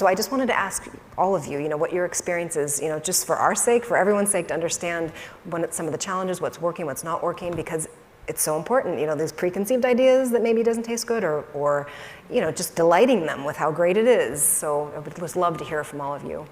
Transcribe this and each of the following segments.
so I just wanted to ask all of you, what your experience is, just for our sake, for everyone's sake, to understand some of the challenges, what's working, what's not working, because it's so important, there's preconceived ideas that maybe doesn't taste good, or just delighting them with how great it is. So I would just love to hear from all of you.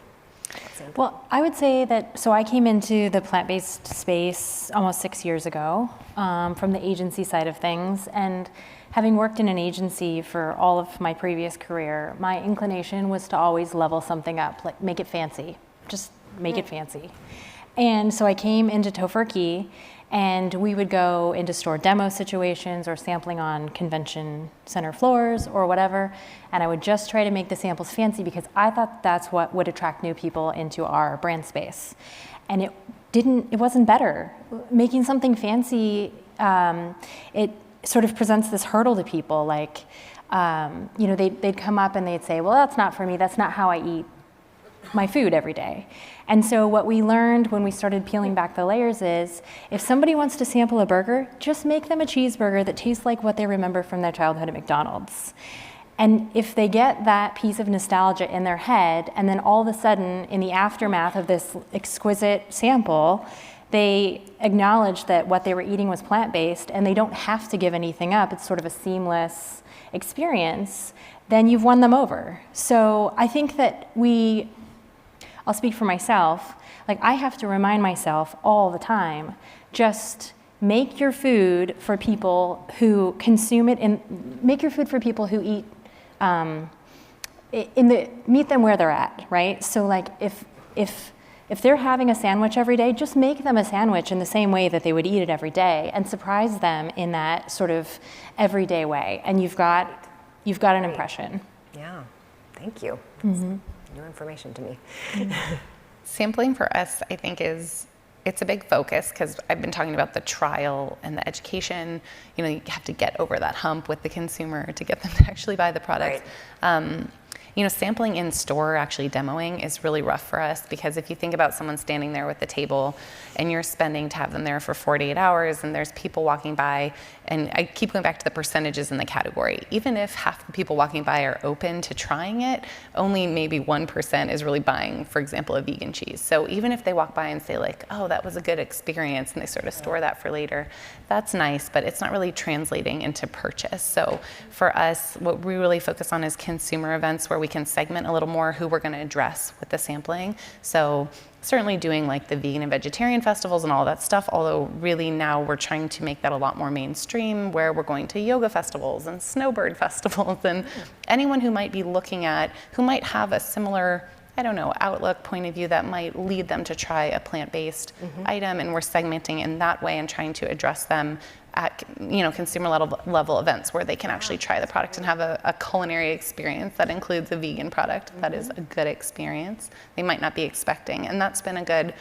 Well, I would say that, so I came into the plant-based space almost 6 years ago from the agency side of things, and having worked in an agency for all of my previous career, my inclination was to always level something up, like make it fancy, just make it fancy. And so I came into Tofurky, and we would go into store demo situations or sampling on convention center floors or whatever, and I would just try to make the samples fancy because I thought that's what would attract new people into our brand space. And it wasn't better. Making something fancy, it sort of presents this hurdle to people, like, they'd come up and they'd say, well, that's not for me, that's not how I eat my food every day. And so what we learned when we started peeling back the layers is, if somebody wants to sample a burger, just make them a cheeseburger that tastes like what they remember from their childhood at McDonald's. And if they get that piece of nostalgia in their head, and then all of a sudden, in the aftermath of this exquisite sample, they acknowledge that what they were eating was plant-based, and they don't have to give anything up, it's sort of a seamless experience, then you've won them over. So I think that I'll speak for myself, like I have to remind myself all the time, just make your food for people who consume it, and make your food for people who eat, meet them where they're at, right? So like if they're having a sandwich every day, just make them a sandwich in the same way that they would eat it every day, and surprise them in that sort of everyday way, and you've got an impression. Yeah, thank you. Mm-hmm. New information to me. Sampling for us, I think, it's a big focus, because I've been talking about the trial and the education. You have to get over that hump with the consumer to get them to actually buy the product. Right. Sampling in store, actually demoing, is really rough for us, because if you think about someone standing there with the table and you're spending to have them there for 48 hours and there's people walking by, and I keep going back to the percentages in the category, even if half the people walking by are open to trying it, only maybe 1% is really buying, for example, a vegan cheese. So even if they walk by and say like, oh, that was a good experience, and they sort of store that for later, that's nice, but it's not really translating into purchase. So for us, what we really focus on is consumer events where we can segment a little more who we're going to address with the sampling. So certainly doing like the vegan and vegetarian festivals and all that stuff, although really now we're trying to make that a lot more mainstream, where we're going to yoga festivals and snowbird festivals, and anyone who might be looking at, who might have a similar, outlook, point of view that might lead them to try a plant-based item, and we're segmenting in that way and trying to address them at consumer level events where they can actually try the product and have a culinary experience that includes a vegan product that is a good experience they might not be expecting. And that's been a good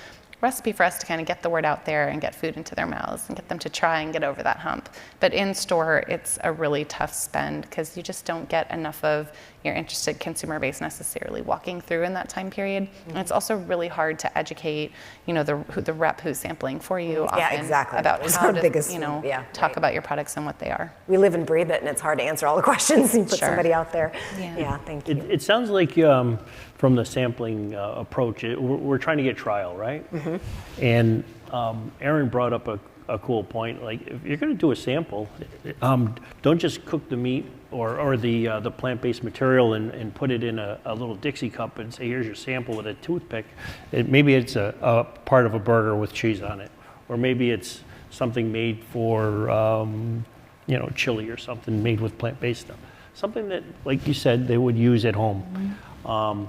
recipe for us to kind of get the word out there and get food into their mouths and get them to try and get over that hump. But in store, it's a really tough spend, because you just don't get enough of your interested consumer base necessarily walking through in that time period. And it's also really hard to educate, the rep who's sampling for you often about how to, talk about your products and what they are. We live and breathe it, and it's hard to answer all the questions and put somebody out there. Yeah, thank you. It sounds like from the sampling approach, we're trying to get trial, right? Mm-hmm. And Erin brought up a cool point. Like, if you're going to do a sample, don't just cook the meat or the plant-based material and put it in a little Dixie cup and say, here's your sample with a toothpick. Maybe it's a part of a burger with cheese on it, or maybe it's something made for chili or something made with plant-based stuff. Something that, like you said, they would use at home. Mm-hmm.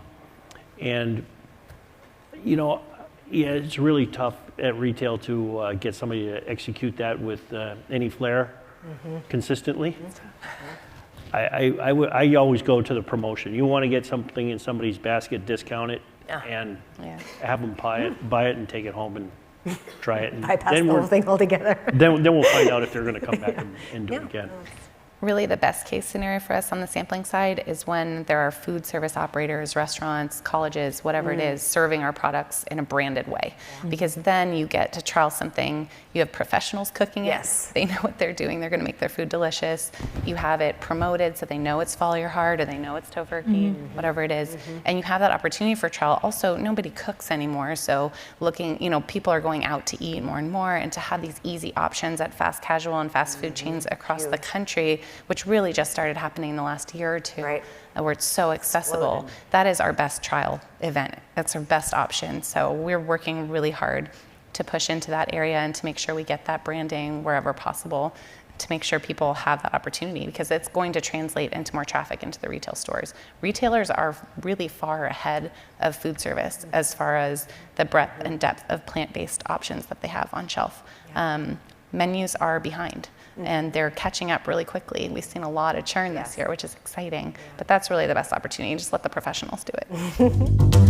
It's really tough at retail to get somebody to execute that with any flair consistently. I always go to the promotion. You want to get something in somebody's basket, discount it, and have them buy it and take it home and try it. And bypass the whole thing altogether. Then we'll find out if they're going to come back and do it again. Really, the best case scenario for us on the sampling side is when there are food service operators, restaurants, colleges, whatever it is, serving our products in a branded way. Because then you get to trial something, you have professionals cooking it, they know what they're doing, they're gonna make their food delicious. You have it promoted so they know it's Follow Your Heart or they know it's Tofurky, whatever it is. And you have that opportunity for trial. Also, nobody cooks anymore, so looking, people are going out to eat more and more, and to have these easy options at fast casual and fast food chains across the country, which really just started happening in the last year or two, where it's so accessible. That is our best trial event. That's our best option. So we're working really hard to push into that area and to make sure we get that branding wherever possible, to make sure people have that opportunity, because it's going to translate into more traffic into the retail stores. Retailers are really far ahead of food service as far as the breadth and depth of plant-based options that they have on shelf. Menus are behind, and they're catching up really quickly. We've seen a lot of churn this year, which is exciting, but that's really the best opportunity. Just let the professionals do it.